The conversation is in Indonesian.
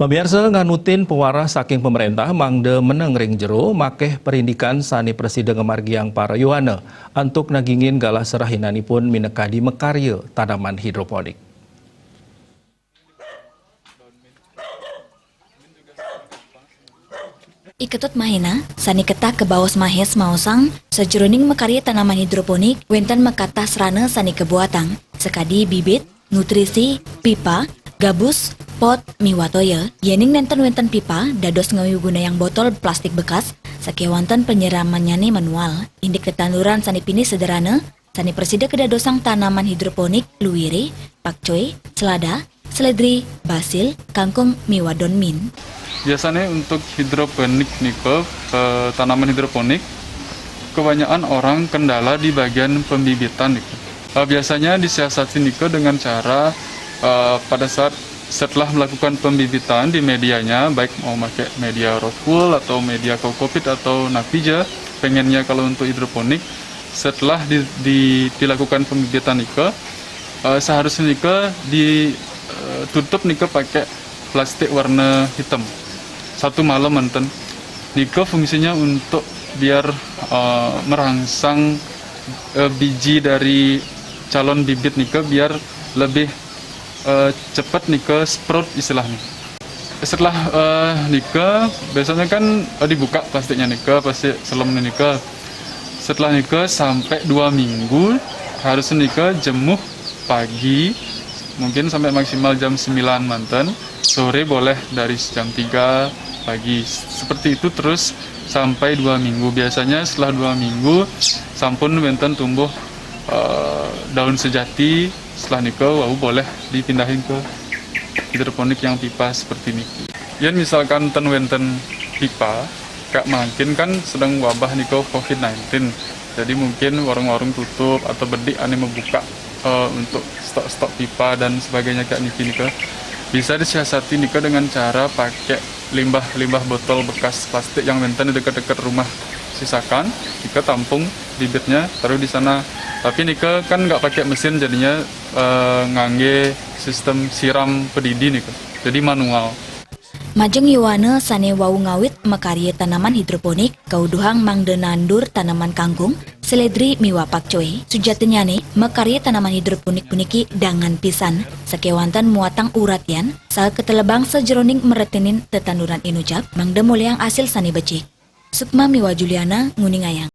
Pemirsa nganutin pewaras saking pemerintah mangde meneng ring jero makeh perindikan sani presiden Margiang Parayuana untuk nagingin galah serahinanipun minekadi mekarya tanaman hidroponik. Iketut mahina, sani ketah ke bawas mahes mausang, sejeroning mekarya tanaman hidroponik, wenten mekatah serana sani kebuatan, sekadi bibit, nutrisi, pipa, gabus, pot, miwatoya, yening nenten wenten pipa, dados ngawi guna yang botol plastik bekas, sakewanten penyiramannya ni manual, indik tetanduran sani pini sederhana, sani presida kedadosang tanaman hidroponik, luwiri, pakcoy, selada, seledri, basil, kangkung, miwadon min. Biasanya untuk hidroponik nike, tanaman hidroponik, kebanyakan orang kendala di bagian pembibitan nike. Biasanya disiasati nike dengan cara pada saat setelah melakukan pembibitan di medianya, baik mau pakai media rockwool atau media kokopit atau napija, pengennya kalau untuk hidroponik, setelah dilakukan pembibitan nike, seharusnya nike ditutup nike pakai plastik warna hitam. Satu malam manten. Nike fungsinya untuk biar merangsang biji dari calon bibit nike biar lebih cepat nike sprout istilahnya. Setelah nike biasanya kan dibuka plastiknya nike, pasti selem nike. Setelah nike sampai 2 minggu harus nike jemuh pagi mungkin sampai maksimal jam 9 manten, sore boleh dari jam 3 pagi. Seperti itu terus sampai 2 minggu. Biasanya setelah 2 minggu sampun wenten tumbuh daun sejati. Setelah nike boleh dipindahin ke hidroponik yang pipa seperti ini. Ya misalkan wenten pipa, kak makin kan sedang wabah nike COVID-19. Jadi mungkin warung-warung tutup atau bedik ane membuka untuk stok-stok pipa dan sebagainya kayak nike bisa disiasati nike dengan cara pakai limbah botol bekas plastik yang wenten di dekat-dekat rumah sisakan, nike tampung bibitnya taruh di sana. Tapi nike kan nggak pakai mesin jadinya ngangge sistem siram pedidi nike, jadi manual. Majeng Yuwana sane wau ngawit mekarya tanaman hidroponik, kauduhang mangde nandur tanaman kangkung, seledri miwa pakcoy, sujatinya nih mekarya tanaman hidroponik puniki dangan pisan, sakewantan muatang uratian, saat ketelebang sejeroning meretenin tetanduran inucap, mangde muliang asil sani becik. Sukma miwa Juliana, Nguningayang.